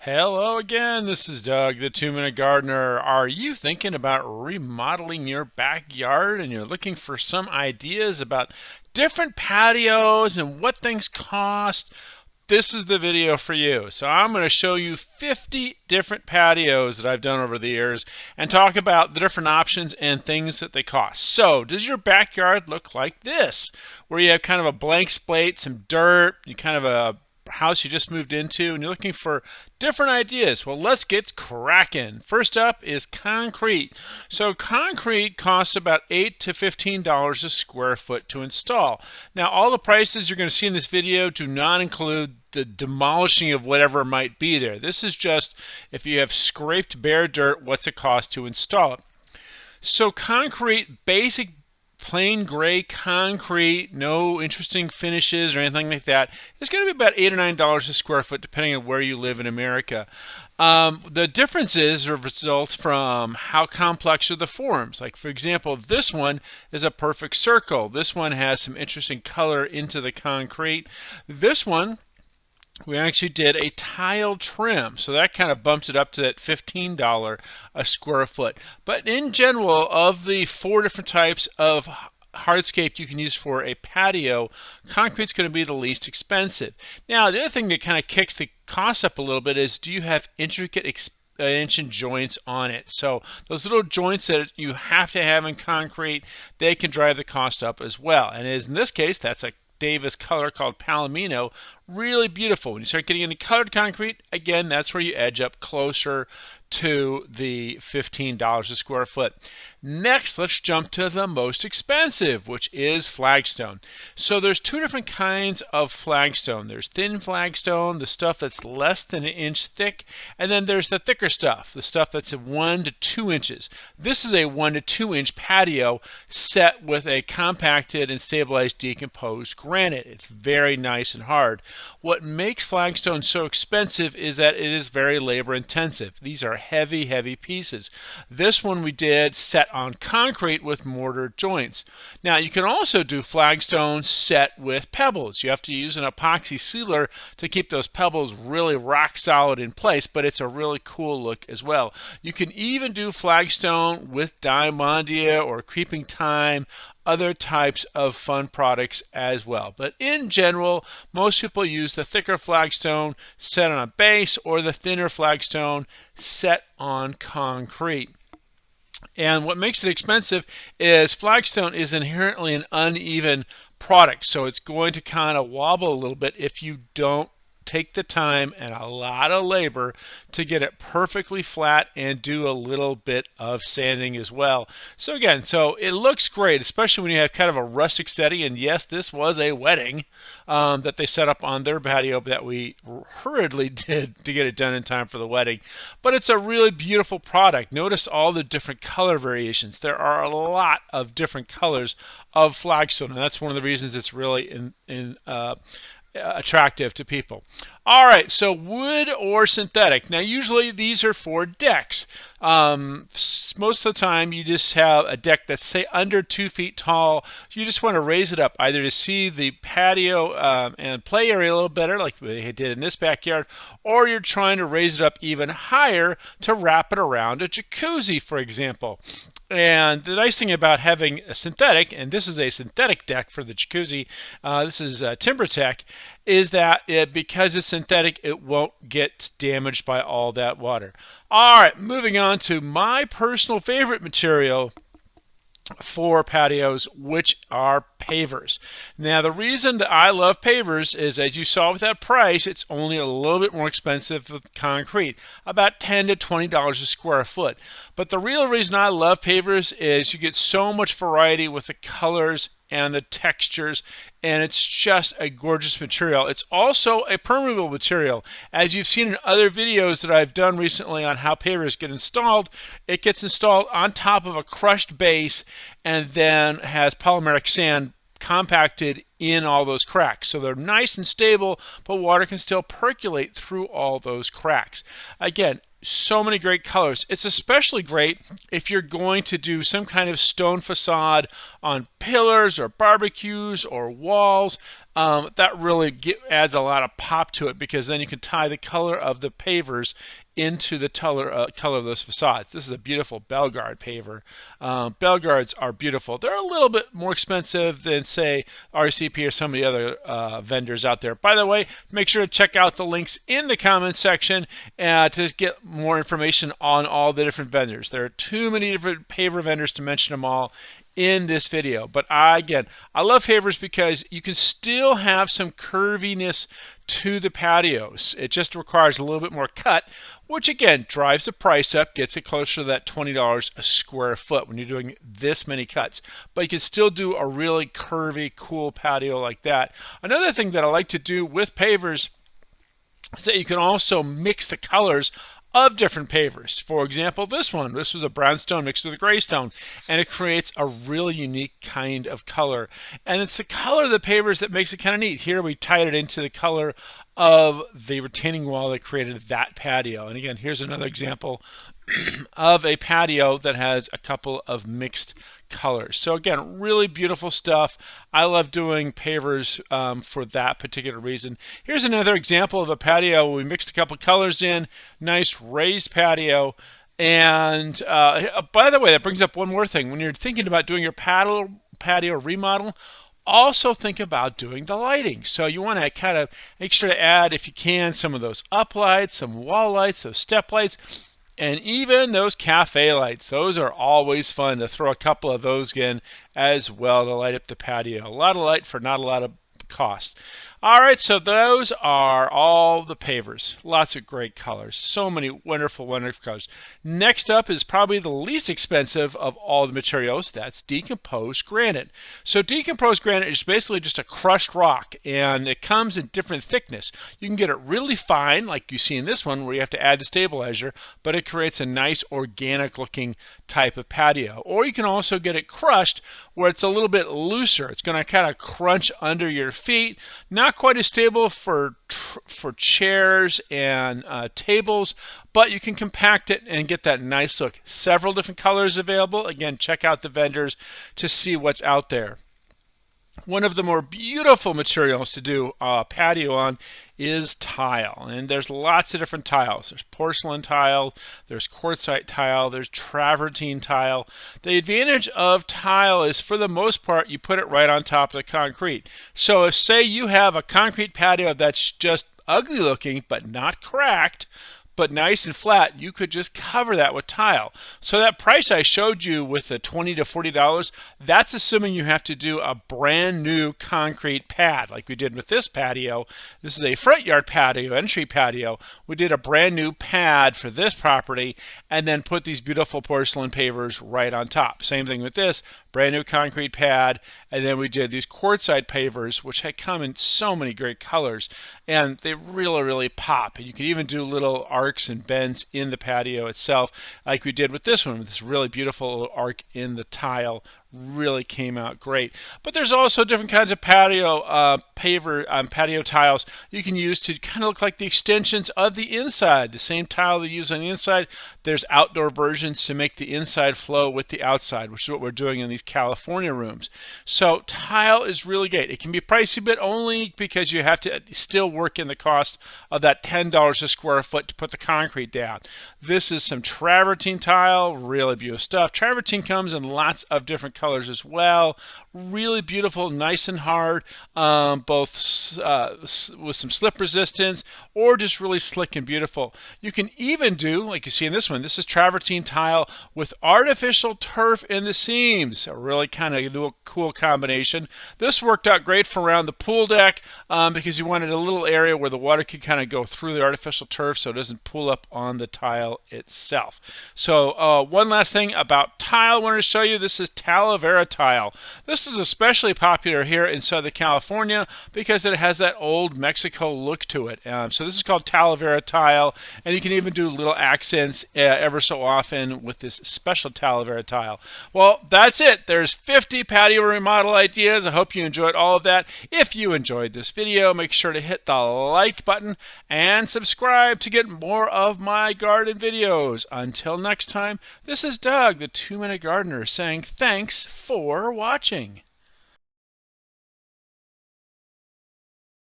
Hello again, this is Doug, the 2 Minute Gardener. Are you thinking about remodeling your backyard and you're looking for some ideas about different patios and what things cost? This is the video for you. So I'm going to show you 50 different patios that I've done over the years and talk about the different options and things that they cost. So does your backyard look like this, where you have kind of a blank slate, some dirt, you kind of a house you just moved into, and you're looking for different ideas? Well, let's get cracking. First up is concrete. So concrete costs about $8 to $15 a square foot to install. Now, all the prices you're going to see in this video do not include the demolishing of whatever might be there. This is just if you have scraped bare dirt, what's it cost to install it. So concrete, basic plain gray concrete, no interesting finishes or anything like that, is going to be about $8 or $9 a square foot, depending on where you live in America. The differences result from how complex are the forms. Like, for example, this one is a perfect circle. This one has some interesting color into the concrete. This one, we actually did a tile trim, so that kind of bumps it up to that $15 a square foot. But in general, of the 4 different types of hardscape you can use for a patio, concrete's going to be the least expensive. Now, the other thing that kind of kicks the cost up a little bit is, do you have intricate expansion joints on it? So those little joints that you have to have in concrete, they can drive the cost up as well. And as in this case, that's a Davis color called Palomino. Really beautiful. When you start getting into colored concrete, again, that's where you edge up closer to the $15 a square foot. Next, let's jump to the most expensive, which is flagstone. So there's 2 different kinds of flagstone. There's thin flagstone, the stuff that's less than an inch thick, and then there's the thicker stuff, the stuff that's 1 to 2 inches. This is a 1 to 2 inch patio set with a compacted and stabilized decomposed granite. It's very nice and hard. What makes flagstone so expensive is that it is very labor intensive. These are heavy, heavy pieces. This one we did set on concrete with mortar joints. Now, you can also do flagstone set with pebbles. You have to use an epoxy sealer to keep those pebbles really rock solid in place, but it's a really cool look as well. You can even do flagstone with diamondia or creeping thyme, other types of fun products as well. But in general, most people use the thicker flagstone set on a base or the thinner flagstone set on concrete. And what makes it expensive is flagstone is inherently an uneven product, so it's going to kind of wobble a little bit if you don't take the time and a lot of labor to get it perfectly flat and do a little bit of sanding as well. So again, so it looks great, especially when you have kind of a rustic setting. And yes, this was a wedding that they set up on their patio that we hurriedly did to get it done in time for the wedding. But it's a really beautiful product. Notice all the different color variations. There are a lot of different colors of flagstone, and that's one of the reasons it's really attractive to people. All right, so wood or synthetic. Now, usually these are for decks. Most of the time, you just have a deck that's, say, under 2 feet tall. You just want to raise it up, either to see the patio and play area a little better, like they did in this backyard, or you're trying to raise it up even higher to wrap it around a jacuzzi, for example. And the nice thing about having a synthetic, and this is a synthetic deck for the jacuzzi, this is TimberTech, is that because it's synthetic, it won't get damaged by all that water. All right, moving on to my personal favorite material for patios, which are pavers. Now, the reason that I love pavers is, as you saw with that price, it's only a little bit more expensive than concrete, about $10 to $20 a square foot. But the real reason I love pavers is you get so much variety with the colors and the textures, and it's just a gorgeous material. It's also a permeable material. As you've seen in other videos that I've done recently on how pavers get installed, it gets installed on top of a crushed base and then has polymeric sand compacted in all those cracks. So they're nice and stable, but water can still percolate through all those cracks. Again, so many great colors. It's especially great if you're going to do some kind of stone facade on pillars or barbecues or walls. that really adds a lot of pop to it, because then you can tie the color of the pavers into the color of those facades. This is a beautiful Belgard paver. Belgards are beautiful. They're a little bit more expensive than, say, RCP or some of the other vendors out there. By the way, make sure to check out the links in the comments section to get more information on all the different vendors. There are too many different paver vendors to mention them all in this video. But again, I love pavers because you can still have some curviness to the patios. It just requires a little bit more cut, which again drives the price up, gets it closer to that $20 a square foot when you're doing this many cuts. But you can still do a really curvy, cool patio like that. Another thing that I like to do with pavers is that you can also mix the colors of different pavers. For example, this was a brownstone mixed with a graystone, and it creates a really unique kind of color. And it's the color of the pavers that makes it kind of neat. Here we tied it into the color of the retaining wall that created that patio. And again, here's another example of a patio that has a couple of mixed colors. So again, really beautiful stuff. I love doing pavers for that particular reason. Here's another example of a patio. We mixed a couple colors in, nice raised patio. And by the way, that brings up one more thing. When you're thinking about doing your patio remodel, also think about doing the lighting. So you want to kind of make sure to add, if you can, some of those up lights, some wall lights, those step lights, and even those cafe lights. Those are always fun to throw a couple of those in as well to light up the patio. A lot of light for not a lot of cost. All right, so those are all the pavers. Lots of great colors. So many wonderful, wonderful colors. Next up is probably the least expensive of all the materials. That's decomposed granite. So decomposed granite is basically just a crushed rock, and it comes in different thickness. You can get it really fine, like you see in this one, where you have to add the stabilizer, but it creates a nice organic looking type of patio. Or you can also get it crushed, where it's a little bit looser. It's going to kind of crunch under your feet. Not quite as stable for chairs and tables, but you can compact it and get that nice look. Several different colors available. Again, check out the vendors to see what's out there. One of the more beautiful materials to do a patio on is tile, and there's lots of different tiles. There's porcelain tile, there's quartzite tile, there's travertine tile. The advantage of tile is, for the most part, you put it right on top of the concrete. So if, say, you have a concrete patio that's just ugly looking but not cracked, but nice and flat, you could just cover that with tile. So that price I showed you with the $20 to $40, that's assuming you have to do a brand new concrete pad like we did with this patio. This is a front yard patio, entry patio. We did a brand new pad for this property and then put these beautiful porcelain pavers right on top. Same thing with this, brand new concrete pad, and then we did these quartzite pavers, which had come in so many great colors, and they really, really pop. And you can even do little arcs and bends in the patio itself, like we did with this one, with this really beautiful little arc in the tile. Really came out great. But there's also different kinds of patio patio tiles you can use to kind of look like the extensions of the inside. The same tile they use on the inside, there's outdoor versions to make the inside flow with the outside, which is what we're doing in these California rooms. So tile is really great. It can be pricey, but only because you have to still work in the cost of that $10 a square foot to put the concrete down. This is some travertine tile, really beautiful stuff. Travertine comes in lots of different colors as well. Really beautiful, nice and hard, both with some slip resistance or just really slick and beautiful. You can even do, like you see in this one, this is travertine tile with artificial turf in the seams. A really kind of cool combination. This worked out great for around the pool deck because you wanted a little area where the water could kind of go through the artificial turf so it doesn't pool up on the tile itself. So one last thing about tile I wanted to show you. This is Talavera tile. This is especially popular here in Southern California because it has that old Mexico look to it. So this is called Talavera tile, and you can even do little accents ever so often with this special Talavera tile. Well, that's it. There's 50 patio remodel ideas. I hope you enjoyed all of that. If you enjoyed this video, make sure to hit the like button and subscribe to get more of my garden videos. Until next time, this is Doug, the 2-Minute Gardener, saying thanks for watching.